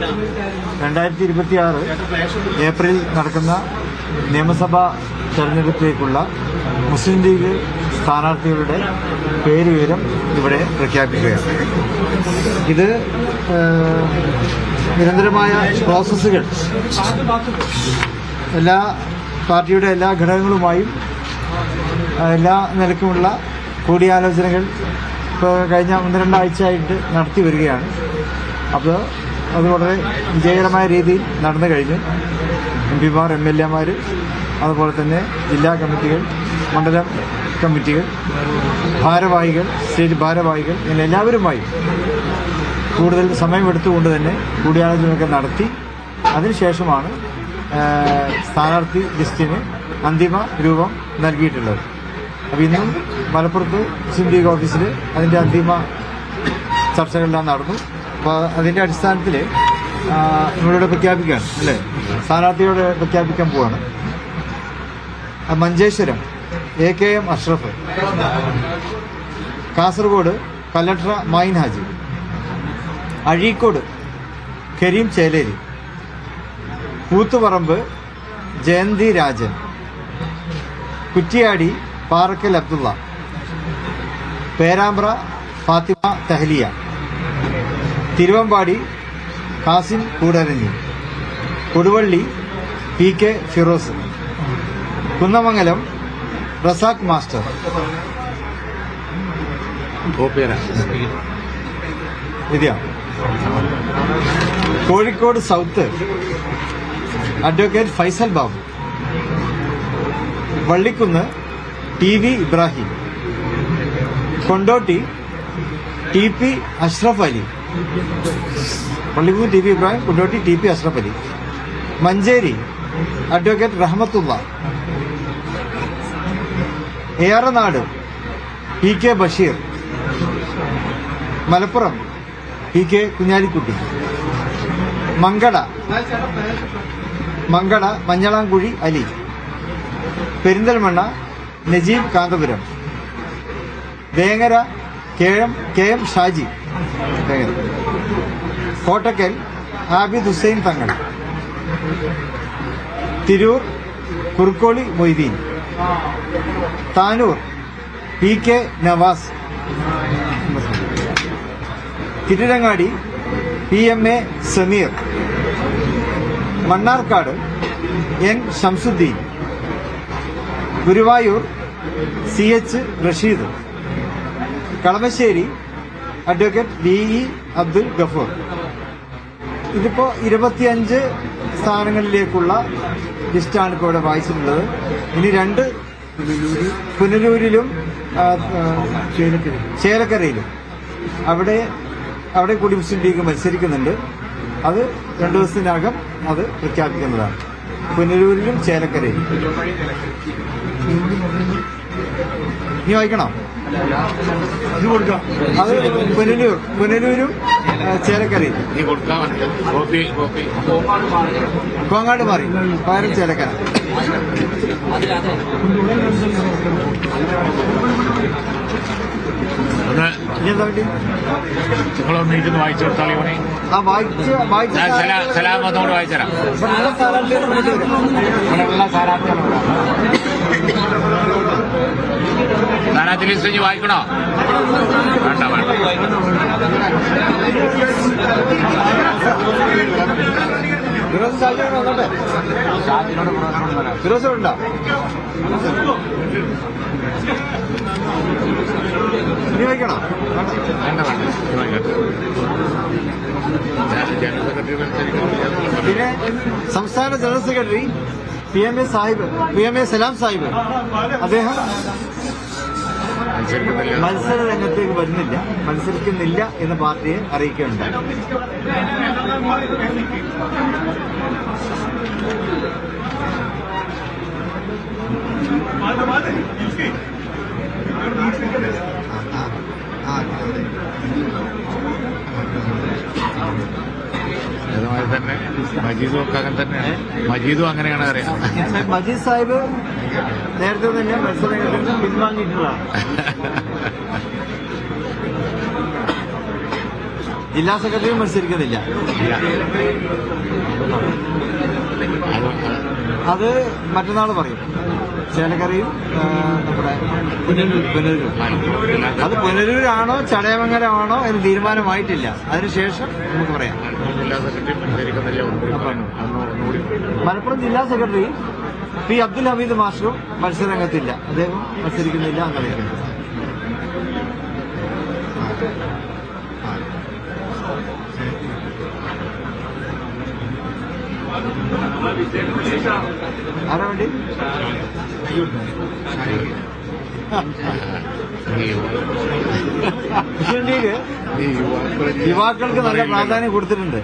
2026 April നടക്കുന്ന നിയമസഭാ തെരഞ്ഞെടുപ്പിലേക്കുള്ള മുസ്ലിം league സ്ഥാനാർത്ഥികളുടെ പേര് വിവരം ഇവിടെ പ്രഖ്യാപിക്കുകയാണ്. ഇത് നിരന്തരമായ പ്രോസസ്സുകൾ എല്ലാ പാർട്ടിയുടെ എല്ലാ ഘടകങ്ങളുമായും എല്ലാ നിലക്കുമുള്ള കൂടിയാലോചനകൾ ഇപ്പോൾ കഴിഞ്ഞ 1-2 ആഴ്ചയായിട്ട് നടത്തി വരികയാണ്. അപ്പോൾ അത് വളരെ വിജയകരമായ രീതിയിൽ നടന്നു കഴിഞ്ഞു. എംപിമാർ, MLA മാർ, അതുപോലെ തന്നെ ജില്ലാ കമ്മിറ്റികൾ, മണ്ഡലം കമ്മിറ്റികൾ, ഭാരവാഹികൾ, സ്റ്റേറ്റ് ഭാരവാഹികൾ, ഇങ്ങനെ എല്ലാവരുമായും കൂടുതൽ സമയമെടുത്തുകൊണ്ട് തന്നെ കൂടിയാലോചനയൊക്കെ നടത്തി അതിനുശേഷമാണ് സ്ഥാനാർത്ഥി ലിസ്റ്റിന് അന്തിമ രൂപം നൽകിയിട്ടുള്ളത്. അപ്പോൾ ഇന്നും മലപ്പുറത്ത് മുസ്ലിം ലീഗ് ഓഫീസിൽ അതിൻ്റെ അന്തിമ ചർച്ചകളെല്ലാം നടന്നു. അപ്പോൾ അതിൻ്റെ അടിസ്ഥാനത്തിൽ നമ്മളിവിടെ പ്രഖ്യാപിക്കുകയാണ് അല്ലേ, സ്ഥാനാർത്ഥിയോട് പ്രഖ്യാപിക്കാൻ പോവാണ്. Manjeshwaram AKM Ashraf, Kasaragod Kallatra Mahin Haji, Azhikode Kareem Chelery, Koothuparamba Jayanthi Rajan, Kuttiadi Parakkal Abdulla, Perambra Fathima Thahiliya, Thiruvambady Kasim Koodaranji, Koduvally PK Firoz, Kunnamangalam Razak master, Kozhikode south advocate Faisal Babu, Vallikkunnu TV Ibrahim, Kondotty TP Ashraf Ali, Vallikkunnu TV Ibrahim, Kondotty TP Ashraf Ali, Manjeri advocate Rahmathulla, Eranad PK Basheer, Malappuram PK Kunhalikutty, Mankada Manjalamkuzhi Ali, Perinthalmanna Najeeb Kanthapuram, Vengara KM Shaji, Kottakkal Abid Hussain Thangal, Tirur Kurukkoli Moideen, Tanur PK Navas, Tirurangadi PMA Sameer, Mannarkkad N Shamsudheen, Guruvayur CH Rasheed, Kalamassery advocate VE Abdul Gafoor. ഇതിപ്പോ 25 സ്ഥാനങ്ങളിലേക്കുള്ള ലിസ്റ്റാണ് ഇപ്പോൾ ഇവിടെ വായിച്ചിട്ടുള്ളത്. ഇനി 2 പുനലൂരിലും ചേലക്കരയിലും അവിടെ കൂടി മുസ്ലിം ലീഗ് മത്സരിക്കുന്നുണ്ട്. അത് 2 ദിവസത്തിനകം അത് പ്രഖ്യാപിക്കുന്നതാണ്. പുനലൂരിലും ചേലക്കരയിലും. നീ വായിക്കണം, അത് പുനലൂരും ചേലക്കരയും. കോങ്ങാട് മാറി പകരം ചേലക്കര. നിങ്ങളൊന്നിരുന്ന് വായിച്ചു കൊടുത്താൽ സലാമത്തോട് വായിച്ചരാം. സ്ഥാനാർത്ഥി ലിസ്റ്റ് വായിക്കണോ? വേണ്ട വേണ്ട. ഫിറോസ് ഉണ്ടോ? ഇനി വായിക്കണോ? വേണ്ട വേണ്ട. പിന്നെ സംസ്ഥാന ജനറൽ സെക്രട്ടറി PMA സലാം സാഹിബ്, അദ്ദേഹം മത്സര രംഗത്തേക്ക് മത്സരിക്കുന്നില്ല എന്ന് പാർട്ടിയെ അറിയിക്കുകയുണ്ടായി. അതുമായി തന്നെ മജീദും ഒക്കെ അങ്ങനെ തന്നെയാണ്. മജീദും അങ്ങനെയാണ് അറിയാം. മജീദ് സാഹിബ് നേരത്തെ തന്നെ മത്സരങ്ങളിൽ നിന്ന് പിൻവാങ്ങിയിട്ടുള്ളതാണ്. ജില്ലാ സെക്രട്ടറി മത്സരിക്കുന്നില്ല. അത് മറ്റന്നാൾ പറയും. ചേലക്കരയും നമ്മുടെ പുനലൂരും. അത് പുനലൂരാണോ ചടയമംഗലമാണോ എന്ന് തീരുമാനമായിട്ടില്ല. അതിനുശേഷം നമുക്ക് പറയാം. മലപ്പുറം ജില്ലാ സെക്രട്ടറി പി അബ്ദുൽ ഹമീദ് മാസ്റ്ററും മത്സരരംഗത്തില്ല. അദ്ദേഹം മത്സരിക്കുന്നില്ല എന്നറിയിക്കുന്നു. ആരാ വേണ്ടി? മുസ്ലിം ലീഗ് യുവാക്കൾക്ക് നല്ല പ്രാധാന്യം കൊടുത്തിട്ടുണ്ട്.